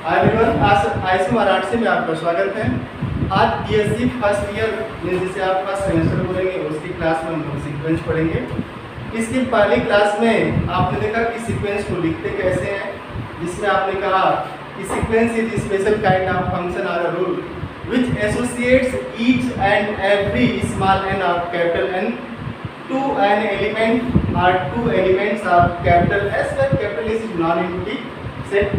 Everyone, आज IC Marathi में आपका स्वागत है। आज बीएससी फर्स्ट ईयर में जिसे आप फर्स्ट सेमेस्टर बोलेंगे उसकी क्लास में हम लोग सीक्वेंस पढ़ेंगे। इसकी पहली क्लास में आपने देखा कि सीक्वेंस को लिखते कैसे हैं, जिसमें आपने कहा कि sequence is special kind of function और a rule which associates each and every small n of capital N to an element or two elements of capital S where capital S is non-empty set,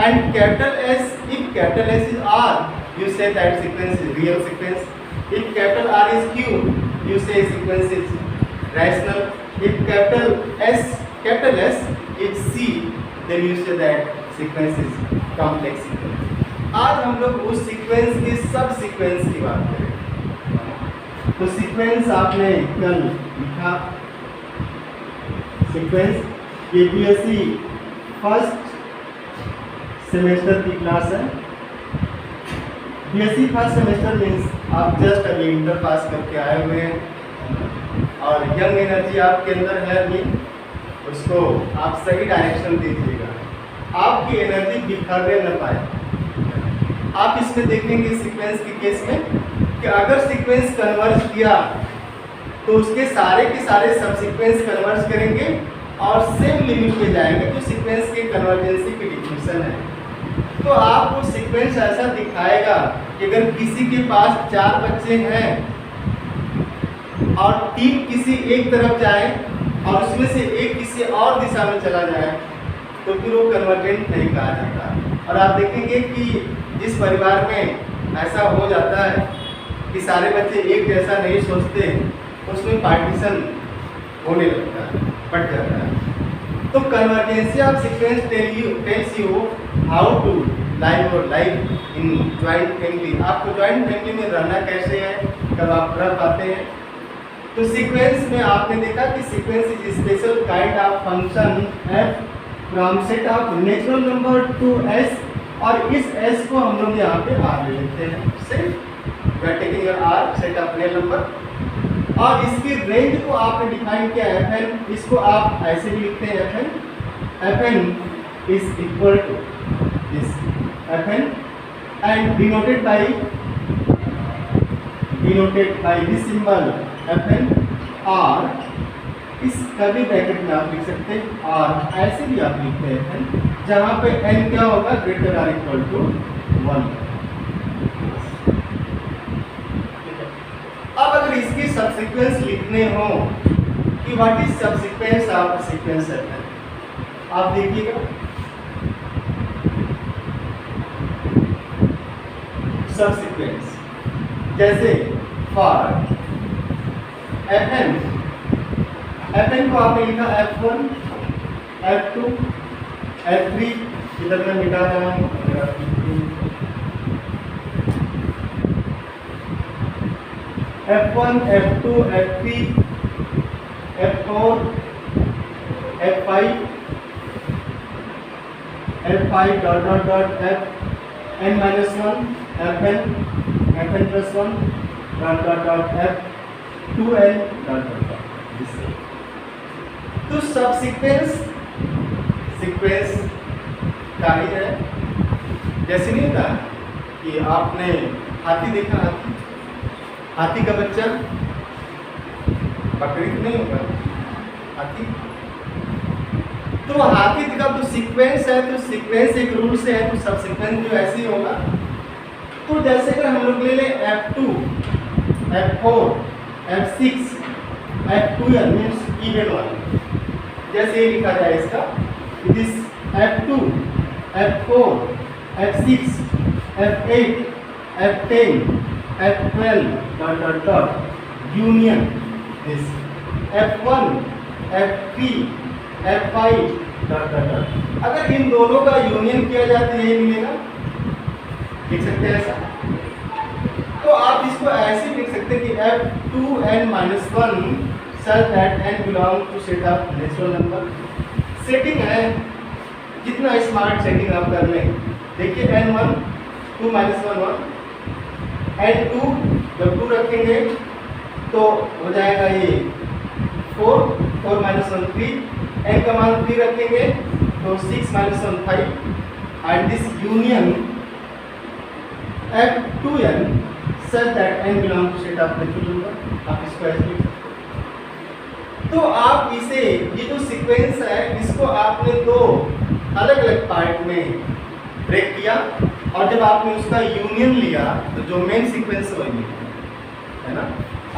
and capital S, if capital S is R, you say that sequence is real sequence. If capital R is Q, you say sequence is rational. If capital S is C, then you say that sequence is complex sequence. आज हम लोग उस sequence के सब sequence की बात करें। तो सीक्वेंस आपने कल लिखा, सीक्वेंस ये बीएससी फर्स्ट सेमेस्टर की क्लास है। बीएससी फर्स्ट सेमेस्टर मीन्स आप जस्ट अभी इंटर पास करके आए हुए हैं और यंग एनर्जी आपके अंदर है अभी, उसको आप सही डायरेक्शन दीजिएगा, आपकी एनर्जी बिखरने न पाए। आप इसमें देखेंगे सीक्वेंस के केस में कि अगर सीक्वेंस कन्वर्ज किया तो उसके सारे के सारे सब सीक्वेंस कन्वर्ज करेंगे और सेम लिमिट पे जाएंगे, जो सीक्वेंस के कन्वर्जेंसी की डिफिनेशन है। तो आपको सीक्वेंस ऐसा दिखाएगा कि अगर किसी के पास 4 बच्चे हैं और 3 किसी एक तरफ जाए और उसमें से एक किसी और दिशा में चला जाए तो फिर वो कन्वर्जेंट नहीं कहा जाता। और आप देखेंगे कि जिस परिवार में ऐसा हो जाता है कि सारे बच्चे एक जैसा नहीं सोचते, उसमें पार्टीशन होने लगता है, बढ़ जाता है। तो convergency of sequence tells you how to live और लाइव इन ज्वाइंट फैमिली। आपको ज्वाइंट फैमिली में रहना कैसे है, कब आप रह पाते हैं। तो सीक्वेंस में आपने देखा कि sequence is special kind of function F from set of natural number to S, और इस s को हम लोग यहाँ पे r ले लेते हैं, set we are taking r set of real number. और इसकी रेंज को आपने डिफाइन किया fn, इसको आप ऐसे भी लिखते हैं fn is equal to this fn and denoted by this symbol fn r। इस कर्ली ब्रैकेट में आप लिख सकते हैं और ऐसे भी आप लिखते हैं जहाँ पे n क्या होगा, ग्रेटर आर इक्वल टू 1। अब अगर इसकी सबसीक्वेंस लिखने हो कि what is subsequence of sequence है, आप देखिएगा सबसीक्वेंस जैसे फॉर fn को आपने लिखा f1 f2 f3, इधर मैं मिटा रहा हूँ f1 f2 f3 f4 f5 dot dot dot fn minus 1 fn plus 1 dot dot dot f2n dot dot dot. तो सब सीक्वेंस का ही है। जैसे नहीं था कि आपने हाथी देखा, हाथी का बच्चा बकरी नहीं होगा, हाथी। तो हाथी का तो सीक्वेंस है, तो सीक्वेंस एक रूल से है, तो सब सीक्वेंस जो ऐसे ही होगा। तो जैसे अगर हम लोग ले लें f2 f4 f6 f2n means even one, जैसे ये लिखा जाए इसका this f2 f4 f6 f8 f10 f12 dot dot dot union this f1 f3 f5 dot dot dot. अगर इन दोनों का यूनियन किया जाए तो यही मिलेगा, लिख सकते हैं ऐसा। तो आप इसको ऐसे लिख सकते हैं कि f2n minus 1 such that n belong to set of natural number। Setting है, जितना स्मार्ट सेटिंग आप कर लें, देखिए n1 2 minus 1 1, n2 जब 2 रखेंगे तो हो जाएगा ये 4 minus 1 3, n का मान 3 रखेंगे तो 6 minus 1 5, and this union F2n such that n belongs to set of natural number. आप इसको ऐसे लिख सकते हो। तो आप इसे, ये जो सीक्वेंस है इसको आपने दो अलग अलग पार्ट में ब्रेक किया और जब आपने उसका यूनियन लिया तो जो मेन सीक्वेंस वही है ना।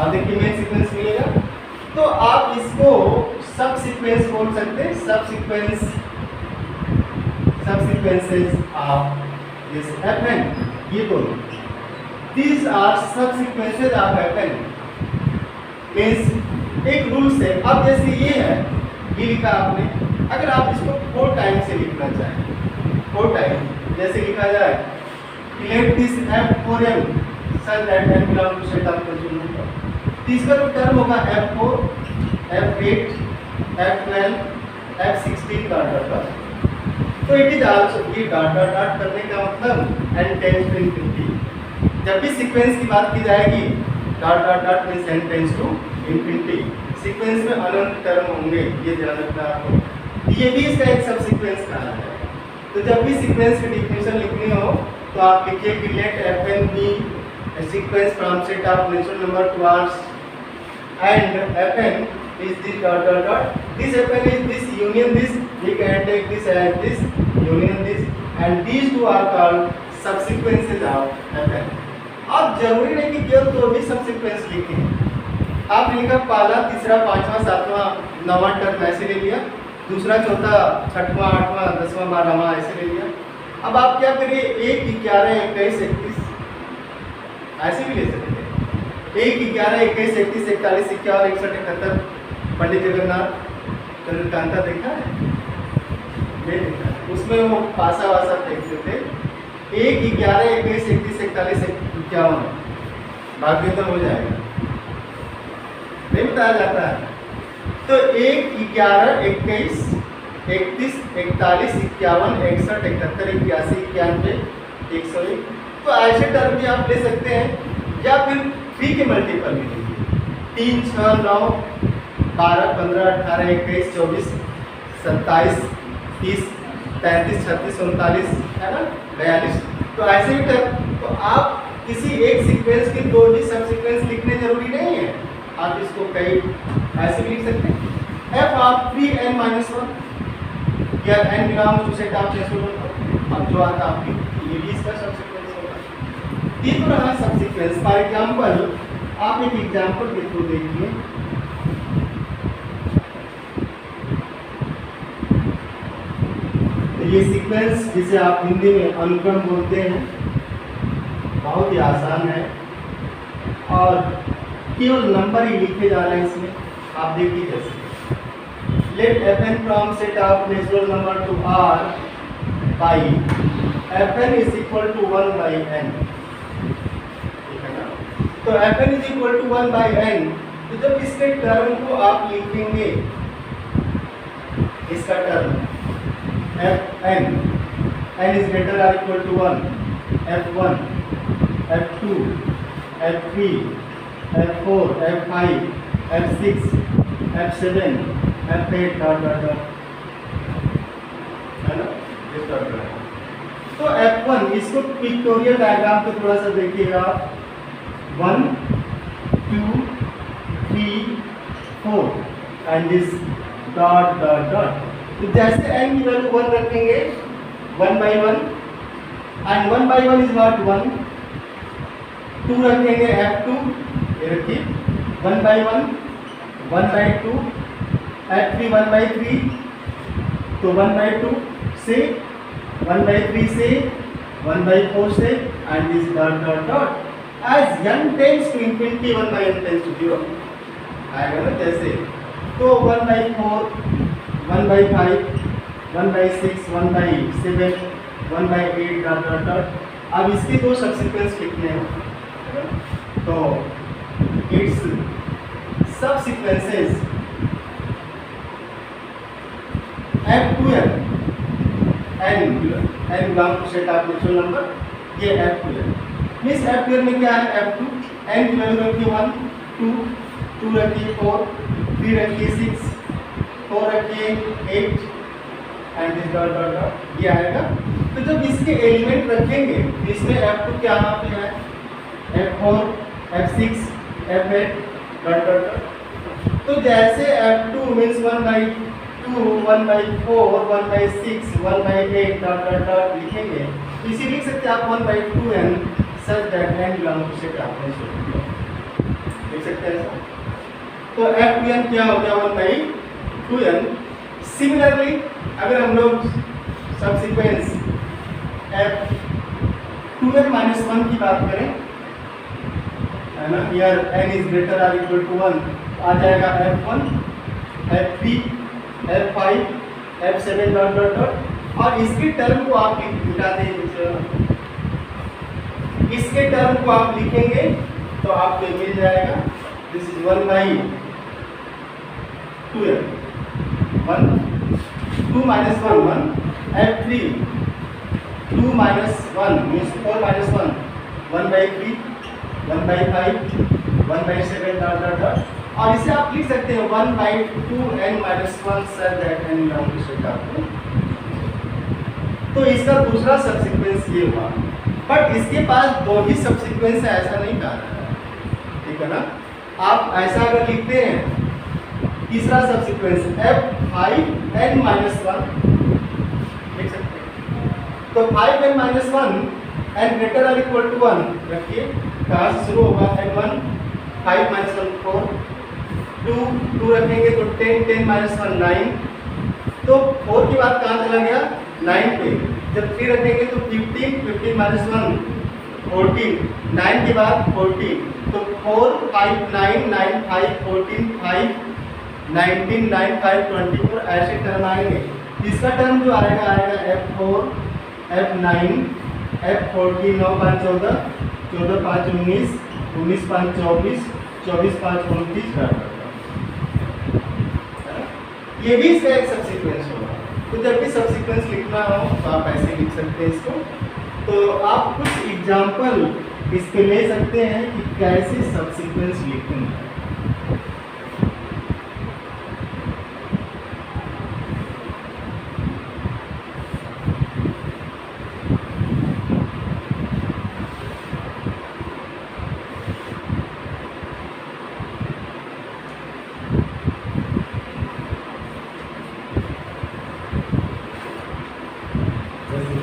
आप देखिए मेन सीक्वेंस मिलेगा तो आप इसको सब सीक्वेंस बोल सकते हैं। सब सीक्वेंसेस ऑफ दिस fn, ये दोनों these are सब सीक्वेंसेस ऑफ fn मीन्स एक रूल से। अब जैसे ये है, ये लिखा आपने, अगर आप इसको 4 टाइम से लिखना चाहें, 4 टाइम जैसे लिखा जाए let this f4m such that n belongs to set of natural number, तो इसका जो टर्म होगा f4 f8 f12 f16 dot dot dot. तो इट इज आल्सो, ये डॉट डॉट डॉट करने का मतलब n टेंड्स टू इंफिनिटी। जब भी सीक्वेंस की बात की जाएगी dot dot dot means n tends to infinity. Sequence में अनंत टर्म होंगे, ये ध्यान रखना आपको। ये भी इसका एक सब सीक्वेंस कहा है। तो जब भी सीक्वेंस की डिफिनेशन लिखनी हो तो आप लिखिए कि let fn be a sequence from set of natural number towards and fn is this dot dot dot. This fn is this union this, we can take this as this union this, and these two are called subsequences of fn. अब जरूरी नहीं कि केवल दो ही subsequence लिखें। आपने लिखा पहला, तीसरा, पांचवा, सातवां, नौवां टर्म ऐसे ले लिया, दूसरा, चौथा, छठवां, आठवां, 10वां, 12वां ऐसे ले लिया। अब आप क्या करिए 1, 11, 21, 31 ऐसे भी ले सकते हैं। 1, 11, 21, 31, 41, 51, 61, 71 पंडित जगन्नाथ चंद्रकांता देखा है? नहीं देखा है। उसमें वो पासा वासा फेंकते थे। 1, 11, 21, 31, 41, 51 भाग्य तो हो जाएगा, नहीं बताया जाता है। तो 1, 11, 21, 31, 41, 51, 61, 71, 81, 91, 101। तो ऐसे टर्म भी आप ले सकते हैं या फिर 3 के मल्टीपल भी लीजिए। 3, 6, 9, 12, 15, 18, 21, 24, 27, 30, 35, 36, 39 है ना, 42। तो ऐसे ही टर्म, तो आप किसी एक सीक्वेंस के दो ही सब सीक्वेंस लिखने जरूरी नहीं है। आप इसको कई ऐसे भी लिख सकते हैं। f ऑफ 3n-1 या n belongs to set of natural number. अब जो आता आपकी ये भी इसका सब सीक्वेंस होगा। ये तो रहा सब सीक्वेंस। फॉर एग्जांपल आप एक एग्जांपल के थ्रू देखिए। तो ये सीक्वेंस जिसे आप हिंदी में अनुक्रम बोलते हैं, बहुत ही आसान है और केवल नंबर ही लिखे जा रहे हैं इसमें। आप देखिए कैसे let fn from set of natural number to r by fn is equal to 1 by n, ठीक है ना। तो fn is equal to 1 by n, तो जब इसके टर्म को आप लिखेंगे, इसका term fn n is greater or equal to 1, f1 f2 f3 f4 f5 f6 f7 f8 dot dot dot, है ना, इस डॉट डॉट। तो f1 इसको पिक्टोरियल डायग्राम पे थोड़ा सा देखिएगा। 1 2 3 4 and this dot dot dot. तो जैसे n की वैल्यू 1 रखेंगे 1 by 1 and 1 by 1 is not 1। 2 रखेंगे f2, ये रखिए 1 बाई 1 1 बाई 2, f3 1 बाई 3, तो 1 बाई 2 से 1 बाई 3 से 1 बाई 4 से and this dot dot dot. As n tends to infinity 1 by n tends to 0 आएगा ना जैसे। तो 1 by 4 1 by 5 1 by 6 1 by 7 1 by 8 dot dot dot. अब इसके दो सबसीक्वेंस लिखने हैं, तो its subsequences f2n n belong to set of natural number. ये f2n मींस f2n में क्या है, f2 n की वैल्यू रखिए 1 2 2 रखिए 4 3 रखिए 6 4 रखिए 8 and this dot dot dot, ये आएगा तो जब इसके एलिमेंट रखेंगे तो इसमें F2 क्या यहाँ पे है, F4, F6, F8 dot dot dot. तो जैसे F2 means 1/2, 1/4, 1/6, 1/8 dot dot dot लिखेंगे, इसी लिख सकते हैं आप 1/2n such that n belong to set of लिख सकते हैं ऐसा। तो F2n क्या हो गया 1/2n। सिमिलरली अगर हम लोग सबसीक्वेंस F2n - 1 की बात करें, है ना, here n is greater or equal to 1, आ जाएगा F1, F3, F5, F7 dot dot dot. और इसके टर्म को आप मिटा देंगे, इसके टर्म को आप लिखेंगे तो आपको मिल जाएगा this is 1/2n 1 2 - 1 1 F3 2 - 1 means 4 - 1 1/3 1/5 1/7 dot dot dot. और इसे आप लिख सकते हैं 1/2n - 1 such that n belongs to set आपको। तो इसका दूसरा सबसीक्वेंस ये हुआ, बट इसके पास दो ही सबसीक्वेंस है ऐसा नहीं कहा रहा है, ठीक है ना। आप ऐसा अगर लिखते हैं तीसरा सबसीक्वेंस F5n - 1 लिख सकते हैं। तो 5n - 1 n greater or equal to 1 रखिए, कहाँ से शुरू होगा n1 5 - 1 4 2 रखेंगे तो 10 10 - 1 9। तो 4 की बात कहाँ चला गया 9 पे। जब 3 रखेंगे तो 15 15 - 1 14 9 के बाद 14। तो 4 5 9 9 5 14 5 19 9 5 24 ऐसे टर्म आएंगे। इसका टर्म जो आएगा F4 F9 F14 9 5 14 14 5 19 19 5 24 24 5 29। ये भी इसका एक सबसीक्वेंस होगा। तो जब भी सबसीक्वेंस लिखना हो तो आप ऐसे लिख सकते हैं इसको। तो आप कुछ एग्जाम्पल इसके ले सकते हैं कि कैसे सबसीक्वेंस लिखेंगे।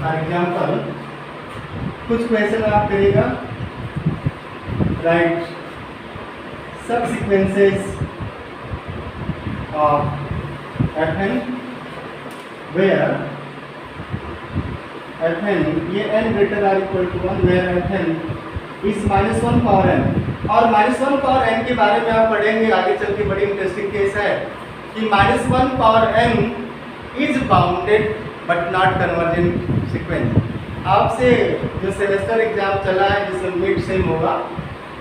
फॉर एग्जाम्पल कुछ क्वेश्चन आप करिएगा, right subsequences of Fn where Fn ये n greater or equal to 1 where Fn is -1 power n। और -1 पावर n के बारे में आप पढ़ेंगे आगे चल के, बड़ी इंटरेस्टिंग केस है कि -1 power n is bounded but not convergent sequence. आपसे जो सेमेस्टर एग्जाम चला है जिसमें मिड सेम होगा,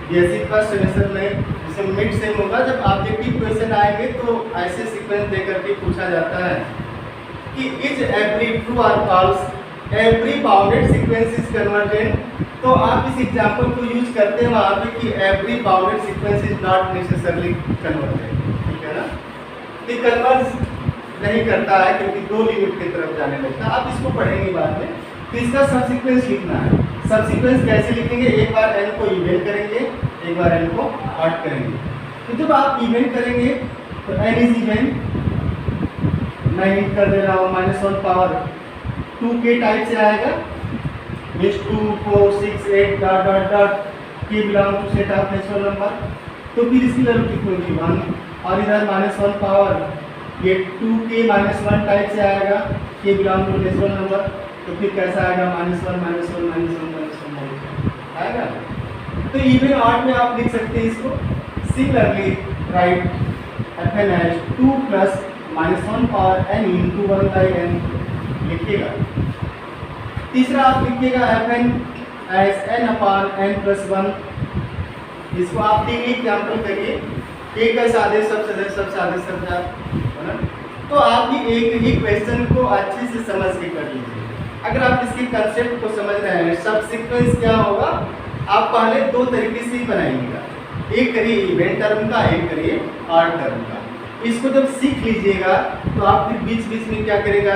बीएससी फर्स्ट सेमेस्टर में जिसमें मिड सेम होगा, जब ऑब्जेक्टिव क्वेश्चन आएंगे तो ऐसे सीक्वेंस दे करके पूछा जाता है कि इज एवरी ट्रू और false every bounded sequence is convergent. तो आप इस एग्जाम्पल को यूज करते हैं वहाँ पे कि every bounded sequence is not necessarily convergent, ठीक है ना। ये कन्वर्ज नहीं करता है क्योंकि दो लिमिट की तरफ जाने लगता है। आप इसको पढ़ेंगे बाद में। तो इसका सबसीक्वेंस लिखना है। सबसीक्वेंस कैसे लिखेंगे, एक बार n को इवेंट करेंगे, एक बार n को ऑड करेंगे। तो जब आप इवेंट करेंगे तो n इज इवेंट, मैं हिंट कर दे रहा हूँ -1 पावर 2k टाइप से आएगा, मीन्स 2 4 6 8 डॉट डॉट डॉट k belong to set of natural number. तो फिर इसकी वैल्यू कितनी होगी 1। और इधर -1 पावर ये 2k - 1 टाइप से आएगा, k belong to natural number. तो फिर कैसा आएगा -1 -1 -1 -1 आएगा। तो इवन ऑड में आप लिख सकते हैं इसको। Similarly write Fn as 2 + -1 power n × 1/n लिखिएगा। तीसरा आप लिखिएगा Fn एज n/n + 1। इसको आप 3 एग्जाम्पल करिए, एक है सादे सब सादे सब है ना। तो आप ये एक ही क्वेश्चन को अच्छे से समझ के कर लीजिए। अगर आप इसके कंसेप्ट को समझ रहे हैं, सबसीक्वेंस क्या होगा आप पहले दो तरीके से ही बनाइएगा, एक करिए इवेंट टर्म का, एक करिए ऑड टर्म का। इसको जब सीख लीजिएगा तो आप फिर बीच बीच में क्या करेगा,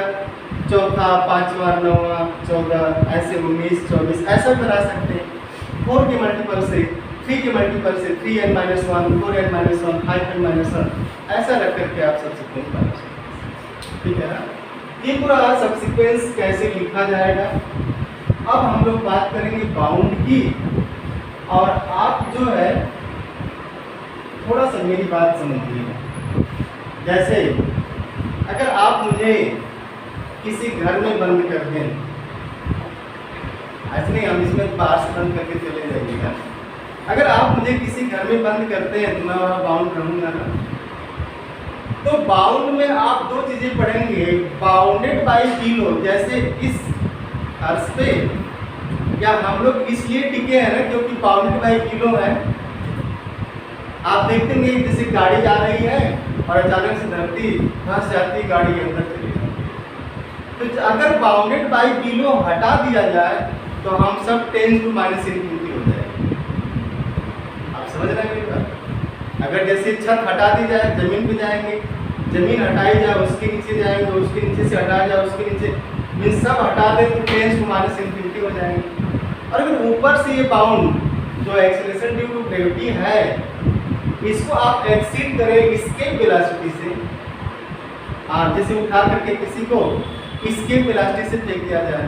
चौथा, पांचवा, नौवा, 14, ऐसे 19, 24 ऐसा बना सकते हैं। 4 के मल्टीपल से, 3 के मल्टीपल से 3n-1, 4n-1, 5n-1 ऐसा रख करके आप सब सीक्वेंस बना सकते हैं। ठीक है ना? ये पूरा सब सीक्वेंस कैसे लिखा जाएगा। अब हम लोग बात करेंगे बाउंड की। और आप जो है थोड़ा सा मेरी बात समझिएगा। जैसे अगर आप मुझे किसी घर में बंद कर दें, ऐसे नहीं हम इसमें बाहर से बंद करके चले जाइएगा। अगर आप मुझे किसी घर में बंद करते हैं तो मैं वहाँ बाउंड रहूँगा ना। तो बाउंड में आप दो चीज़ें पढ़ेंगे, बाउंडेड बाय किलो। जैसे इस अर्थ पे या हम लोग इसलिए टिके हैं ना क्योंकि बाउंडेड बाय किलो है। आप देखते होंगे जैसे गाड़ी जा रही है और अचानक से धरती धंस जाती, गाड़ी के अंदर चली जाती। तो अगर बाउंडेड बाय किलो हटा दिया जाए तो हम सब 10 to -∞ हो जाएंगे। आप समझ रहे हैं मेरी बात? अगर जैसे छत हटा दी जाए, जमीन पे जाएंगे, जमीन हटाई जाए उसके नीचे जाएंगे, उसके नीचे से हटाया जाए उसके नीचे, मीन सब हटा दें तो 10 to -∞ हो जाएंगे। और अगर ऊपर से ये बाउंड जो एक्सेलरेशन ड्यू टू ग्रेविटी है, इसको आप एक्सीड करें एस्केप वेलोसिटी से, जैसे उठा करके किसी को एस्केप वेलोसिटी से फेंक दिया जाए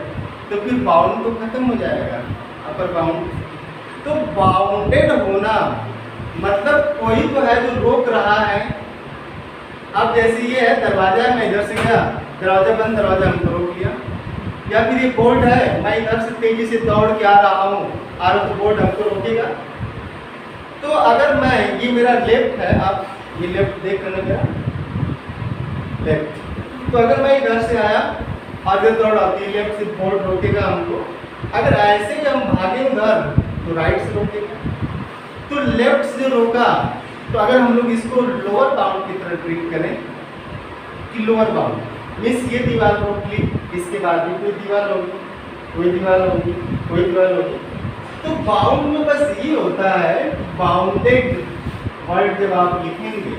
तो फिर बाउंड तो खत्म हो जाएगा, अपर बाउंड। तो बाउंडेड होना मतलब कोई तो है जो रोक रहा है। अब जैसे ये है दरवाजा, मैं इधर से गया, दरवाजा बंद, दरवाजा हमको रोक लिया। या फिर ये बोर्ड है, मैं इधर से तेजी से दौड़ के आ रहा हूँ, तो बोर्ड हमको रोकेगा। तो अगर मैं, ये मेरा लेफ्ट है, आप ये लेफ्ट देख रहे हैं मेरा लेफ्ट, तो अगर मैं इधर से आया और इधर दौड़ा तो लेफ्ट से बोर्ड रोकेगा हमको। अगर ऐसे ही हम भागे उधर तो राइट से रोकेगा। तो लेफ्ट से रोका तो अगर हम लोग इसको लोअर बाउंड की तरह ट्रीट करें कि लोअर बाउंड मीन्स ये दीवार रोक ली, इसके बाद भी कोई दीवार होगी, कोई दीवार होगी, कोई दीवार होगी। तो बाउंड में बस ये होता है, बाउंडेड वर्ड जब आप लिखेंगे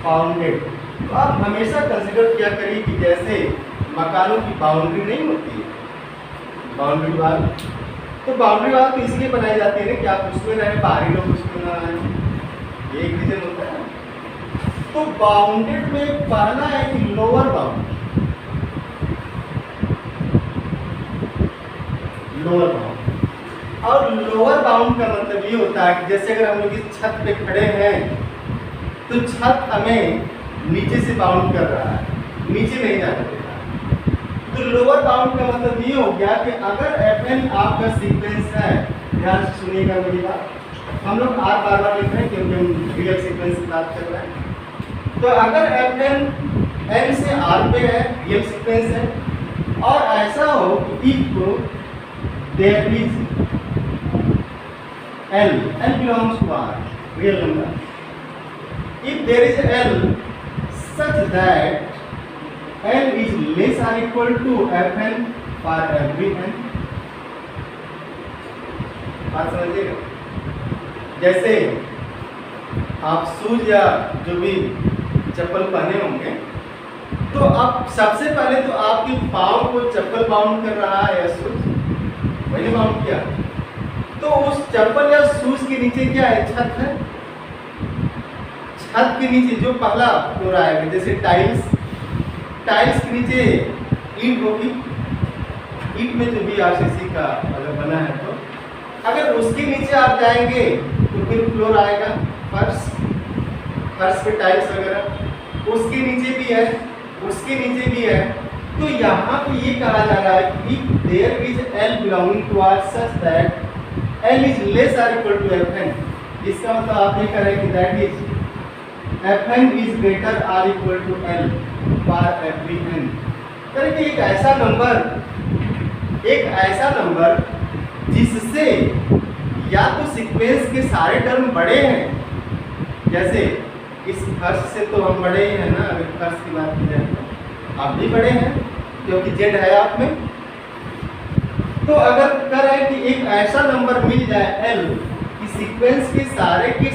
बाउंडेड, तो आप हमेशा कंसिडर किया करिए कि जैसे मकानों की बाउंड्री नहीं होती है, बाउंड्री वाल, तो बाउंड्री वाल तो इसलिए बनाई जाती है ना कि आप उसमें रहें, बाहरी लोग उसमें ना आए, ये एक रीजन होता है। तो बाउंडेड में पहला है कि लोअर बाउंड, लोअर बाउंड। और लोअर बाउंड का मतलब ये होता है कि जैसे अगर हम लोग इस छत पे खड़े हैं तो छत हमें नीचे से बाउंड कर रहा है, नीचे नहीं जाने दे रहा। तो लोअर बाउंड का मतलब ये हो गया कि अगर Fn आपका सीक्वेंस है, ध्यान से सुनिएगा मेरी बात, हम लोग R बार बार लिख रहे हैं क्योंकि हम रियल सीक्वेंस की बात कर रहे हैं। तो अगर Fn n से R पे है, रियल सीक्वेंस है, और ऐसा हो कि there is L belongs to R, real number. If there is L such that L is less or equal to Fn for every n, बात समझिएगा। जैसे आप शूज या जो भी चप्पल पहने होंगे, तो आप सबसे पहले तो आपके पाँव को चप्पल बाउंड कर रहा है या शूज, मैंने बाउंड किया, तो उस चप्पल या शूज के नीचे क्या है, छत है। छत के नीचे जो पहला फ्लोर आएगा, जैसे टाइल्स, टाइल्स के नीचे ईंट होगी, ईंट में जो भी आरसीसी का अगर बना है तो अगर उसके नीचे आप जाएंगे तो फिर फ्लोर आएगा, फर्श, फर्श पे टाइल्स वगैरह, उसके नीचे भी है, उसके नीचे भी है। तो यहाँ पे ये कहा जा रहा है कि there is L belonging to R such that L is less or equal to Fn, इसका मतलब आप ये कह रहे हैं कि that is Fn is greater or equal to L for every n। यानी कि एक ऐसा नंबर जिससे या तो सीक्वेंस के सारे टर्म बड़े हैं, जैसे इस फर्श से तो हम बड़े ही हैं ना, अगर फर्श की बात की जाए तो आप भी बड़े हैं क्योंकि जेड है आप में। तो अगर कह रहे हैं कि एक ऐसा नंबर मिल जाए L कि सीक्वेंस के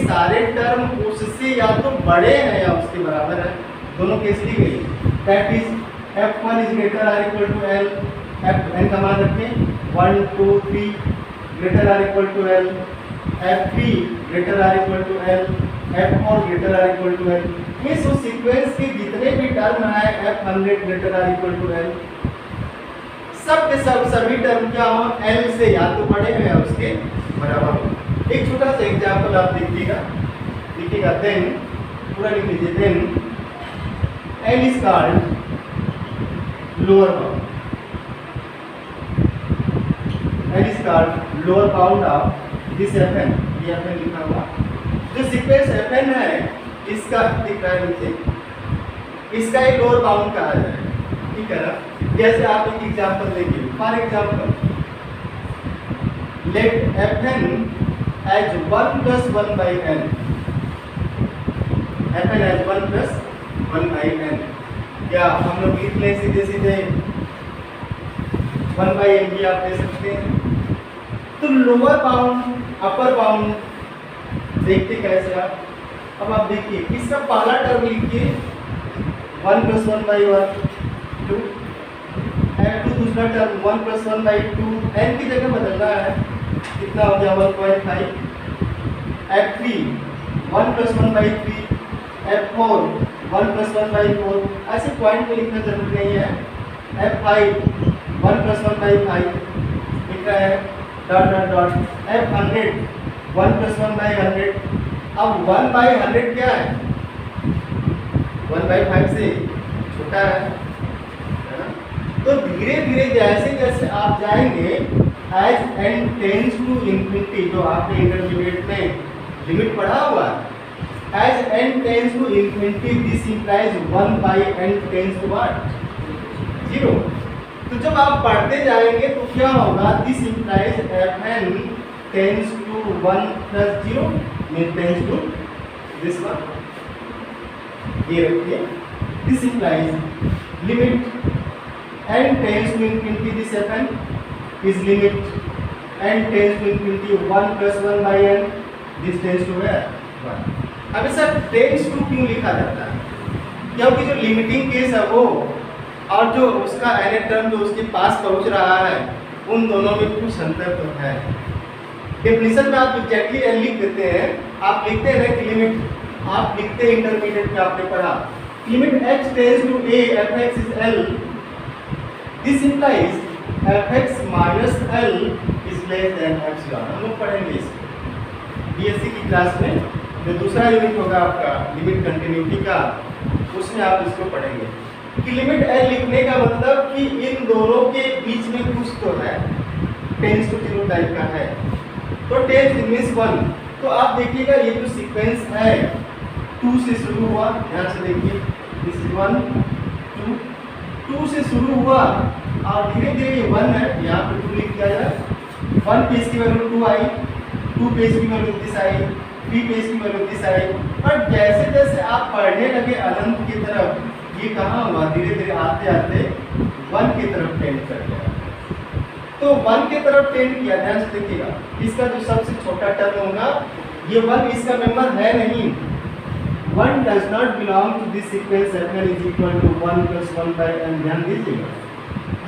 सारे टर्म उससे या तो बड़े हैं या उसके बराबर है, दोनों केस ली गई, that is F1 is greater or equal to L, Fn का मान रखें 1 2 3 greater or equal to L, F3 greater or equal to L, F4 greater or equal to L. इस सीक्वेंस के जितने भी टर्म है F100 greater or equal to L, सब के सब सभी टर्म क्या हो एल से या तो बड़े हैं या उसके बराबर हो। एक छोटा सा एग्जांपल आप देखिएगा देन पूरा लिख लीजिए, then L is called lower bound, L is called lower bound of this Fn, ये Fn लिखा हुआ जो सीक्वेंस Fn है इसका दिख रहा है नीचे, इसका एक लोअर बाउंड कहा जाए, ठीक है ना। जैसे आप एक एग्जांपल देखिए, for example let Fn as 1 plus 1 by n, Fn as 1 plus 1 by n, क्या हम लोग लिख लें सीधे सीधे 1 by n भी आप ले सकते हैं। तो लोअर बाउंड अपर बाउंड देखते कैसे आप, अब आप देखिए इसका पहला टर्म लिखिए 1 plus 1 by 1 2, F2 दूसरा टर्म 1 plus 1 by 2, n की जगह बदलना है, कितना हो गया 1.5, F3 1 plus 1 by 3, F4 1 plus 1 by 4, ऐसे पॉइंट में लिखना जरूरी नहीं है, F5 1 plus 1 by 5 लिख रहा है dot dot dot, F100 1 plus 1 by 100, अब 1 by 100 क्या है 1 by 5 से छोटा है ना। तो धीरे धीरे जैसे जैसे आप जाएंगे as n tends to infinity, जो आपने इंटरमीडिएट में लिमिट पढ़ा हुआ है, as n tends to infinity this implies 1 by n tends to what 0। तो जब आप पढ़ते जाएंगे तो क्या होगा, this implies Fn tends to 1 plus 0 mean tends to this one, ये रखिए, this implies limit n tends to infinity this Fn is limit n tends to infinity 1 plus 1 by n, this tends to where 1। अब sir tends to क्यों लिखा जाता है, क्योंकि जो limiting case है वो और जो उसका nth टर्म जो उसके पास पहुंच रहा है उन दोनों में कुछ अंतर तो है। डेफिनेशन में आप एग्जैक्टली n लिख देते हैं, आप लिखते हैं ना कि लिमिट, आप लिखते हैं इंटरमीडिएट में आपने पढ़ा limit h tends to a fx is l, this implies fx minus l is less than epsilon। हम लोग पढ़ेंगे इसको बीएससी की क्लास में, जो दूसरा यूनिट होगा आपका लिमिट कंटिन्यूटी का, उसमें आप इसको पढ़ेंगे कि लिमिट l लिखने का मतलब कि इन दोनों के बीच में कुछ तो है, टेंस टू 0 टाइप का है, तो टेंस मींस 1। तो आप देखिएगा ये जो सीक्वेंस है 2 से शुरू हुआ, ध्यान से देखिए दिस इज 1 2, 2 से शुरू हुआ और धीरे धीरे ये 1 है, यहाँ पे 2 लिख दिया जाए, 1 पे इसकी वैल्यू 2 आई, 2 पे इसकी वैल्यू 30 आई, 3 पे इसकी वैल्यू 30 आई, और जैसे जैसे आप पढ़ने लगे अनंत की तरफ, ये कहाँ हुआ धीरे धीरे आते आते 1 की तरफ टेंड कर गया। तो 1 की तरफ टेंड किया, ध्यान से देखिएगा, इसका जो सबसे छोटा टर्म होगा ये 1 इसका मेंबर है नहीं, 1 does not belong to this sequence Fn is equal to 1 plus 1 by n। ध्यान दीजिएगा,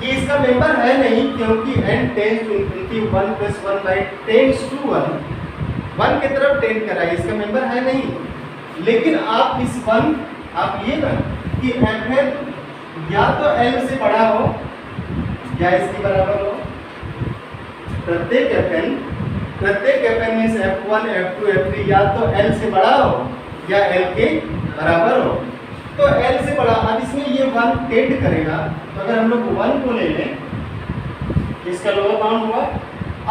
ये इसका मेंबर है नहीं क्योंकि n tends to infinity 1 plus 1 by tends to 1 की तरफ टेंड कर रहा है, इसका मेंबर है नहीं। लेकिन आप इस 1 आप ये ना कि Fn या तो l से बड़ा हो या इसके बराबर हो, प्रत्येक Fn means F1 F2 F3 या तो l से बड़ा हो या l के बराबर हो। तो l से बड़ा, अब इसमें ये 1 टेंड करेगा, तो अगर हम लोग 1 को ले लें, इसका लोअर बाउंड हुआ,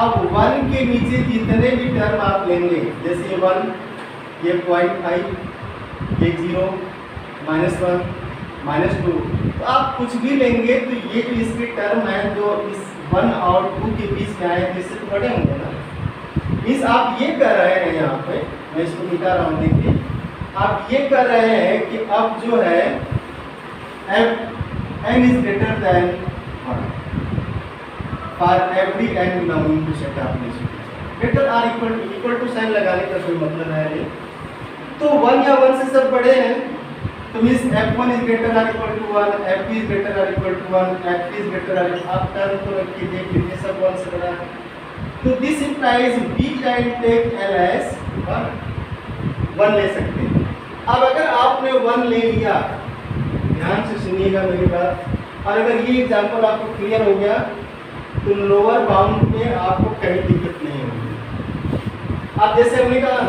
अब 1 के नीचे जितने भी टर्म आप लेंगे, जैसे ये 1, ये 0.5, ये 0, -1, -2, तो आप कुछ भी लेंगे तो ये जो इसके टर्म है जो इस 1 और 2 के बीच में आए, इससे तो बड़े होंगे ना। इस आप ये कर रहे हैं, यहाँ पे मैं इसको मिटा रहा हूँ, देखिए आप ये कर रहे हैं कि अब जो है Fn is greater than 1 for every n belonging to set of these greater or equal to sign लगाने का कोई मतलब है नहीं। तो 1 या 1 से सब बड़े हैं, तो means F1 is greater or equal to 1, F2 is greater or equal to 1, F3 is greater or, आप टर्म को रख के देखिए ये सब 1 से बड़ा है। तो this implies we can take L as 1 ले सकते हैं। अब अगर आपने 1 ले लिया, ध्यान से सुनिएगा मेरी बात, और अगर ये एग्जांपल आपको क्लियर हो गया तो लोअर बाउंड में आपको कहीं दिक्कत नहीं होगी। अब जैसे हमने कहा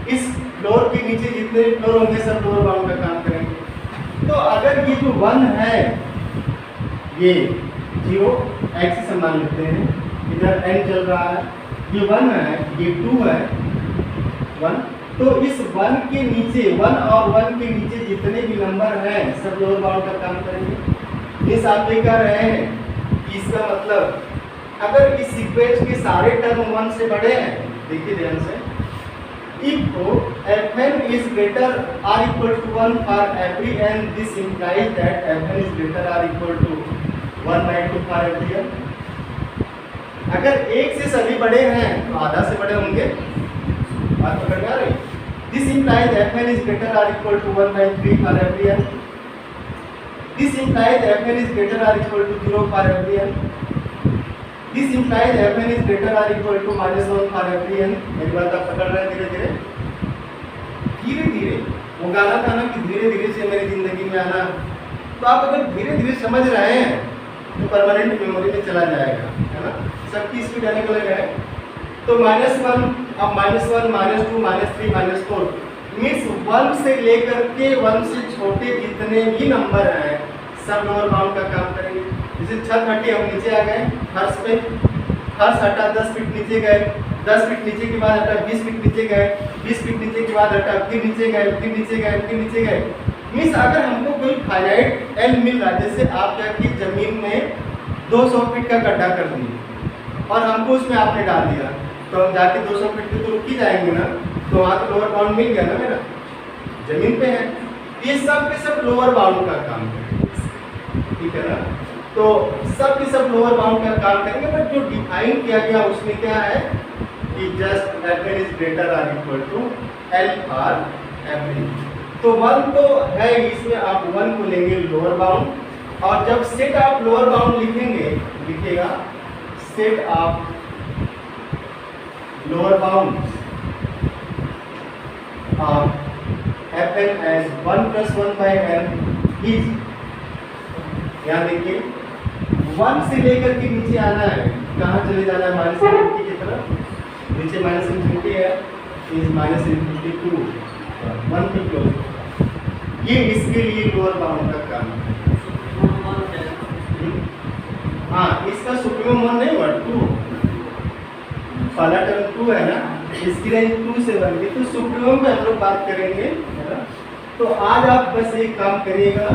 इस फ्लोर के नीचे जितने फ्लोर होंगे सब लोअर बाउंड का काम करेंगे। तो अगर ये जो 1 है ये 0 एक्स से मान लेते हैं, इधर n चल रहा है, ये 1 है, ये 2 है 1, तो इस 1 के नीचे 1 और 1 के नीचे जितने भी नंबर हैं सब लोअर बाउंड का काम करेंगे। इस आप ये कह रहे हैं कि इसका मतलब अगर इस सीक्वेंस के सारे टर्म 1 से बड़े हैं, देखिए ध्यान से, if fn is greater or equal to 1 for every n, this implies that fn is greater or equal to 1/2 for every n। अगर एक से सभी बड़े हैं तो आधा से बड़े होंगे, बात पकड़ में आ रही। This implies fn is greater or equal to 1/3 for every n। This implies fn is greater or equal to 0 for every n। This implies fn is greater or equal to -1 for every n। मेरी बात आप पकड़ रहे हैं धीरे धीरे धीरे धीरे। वो गाना था ना कि धीरे धीरे से मेरी जिंदगी में आना, तो आप अगर धीरे धीरे समझ रहे हैं तो परमानेंट मेमोरी में चला जाएगा, है ना। सबकी स्पीड अलग अलग है। तो -1, अब -1, -2, -3, -4 मीन्स 1 से लेकर के 1 से छोटे जितने भी नंबर हैं सब लोअर बाउंड का काम करेंगे। जैसे छत हटी, हम नीचे आ गए फर्श पे, फर्श हटा 10 फीट नीचे गए, 10 फीट नीचे के बाद हटा 20 फीट नीचे गए, 20 फीट नीचे के बाद हटा फिर नीचे गए, फिर नीचे गए, फिर नीचे गए। मीन्स अगर हमको कोई फाइनाइट एल मिल रहा है, जैसे आप क्या कि जमीन में 200 फीट का गड्ढा कर दिए और हमको उसमें आपने डाल दिया, तो हम जाके 200 फीट पे तो रुक ही जाएंगे ना, तो वहाँ तो लोअर बाउंड मिल गया ना मेरा, जमीन पे है। ये सब के सब लोअर बाउंड का काम करेंगे, ठीक है ना। तो सब के सब लोअर बाउंड का काम करेंगे, बट जो डिफाइन किया गया उसमें क्या है कि just fn is greater or equal to l for every. तो 1 तो है, इसमें आप 1 को लेंगे लोअर बाउंड, और जब सेट आप लोअर बाउंड लिखेंगे, लिखिएगा सेट आप lower bound fn as 1 + 1/n is, यहाँ देखिए 1 से लेकर के नीचे आना है, कहाँ चले जाना है, -∞ की तरफ, नीचे -∞ है, इज -∞ टू 1 पे क्लोज। ये इसके लिए लोअर बाउंड का काम है। हाँ, इसका सुप्रीमम 1 नहीं हुआ 2, पहला टर्म 2 है ना, इसकी रेंज 2 से 1 की, तो सुप्रीमम में हम लोग बात करेंगे, है ना। तो आज आप बस एक काम करिएगा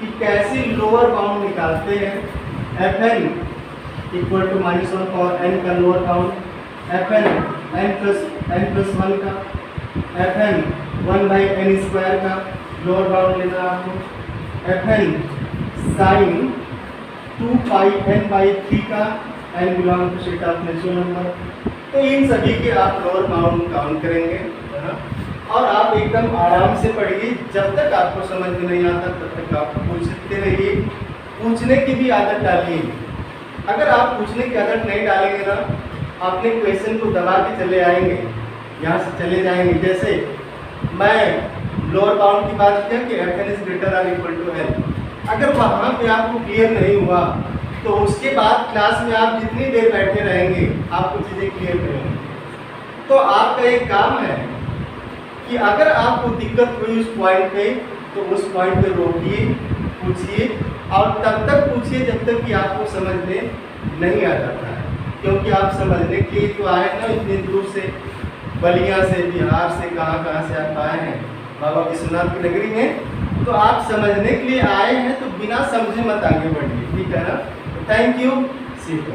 कि कैसे लोअर बाउंड निकालते हैं। fn equal to -1 for n का लोअर बाउंड, fn n+1 का, fn 1/n² का लोअर बाउंड लेना आपको, fn sin 2πn/3 का, n belong to set of natural number. तो इन सभी के आप लोअर बाउंड काउंट करेंगे, है ना। और आप एकदम आराम से पढ़िए, जब तक आपको समझ में नहीं आता तब तक आप पूछते रहिए, पूछने की भी आदत डालिए। अगर आप पूछने की आदत नहीं डालेंगे ना, अपने क्वेश्चन को दबा के चले आएंगे, यहाँ से चले जाएंगे। जैसे मैं लोअर बाउंड की बात किया कि fn is greater or equal to l, अगर वहाँ पे आपको क्लियर नहीं हुआ तो उसके बाद क्लास में आप जितनी देर बैठे रहेंगे आपको चीज़ें क्लियर नहीं होंगी। तो आपका एक काम है कि अगर आपको दिक्कत हुई उस पॉइंट पे, तो उस पॉइंट पे रोकिए, पूछिए, और तब तक पूछिए जब तक कि आपको समझ में नहीं आ जाता है, क्योंकि आप समझने के लिए तो आए ना इतनी दूर से, बलिया से, बिहार से, कहाँ से आप आए हैं बाबा विश्वनाथ की नगरी में, तो आप समझने के लिए आए हैं, तो बिना समझे मत आगे बढ़िए, ठीक है ना। Thank you, see you.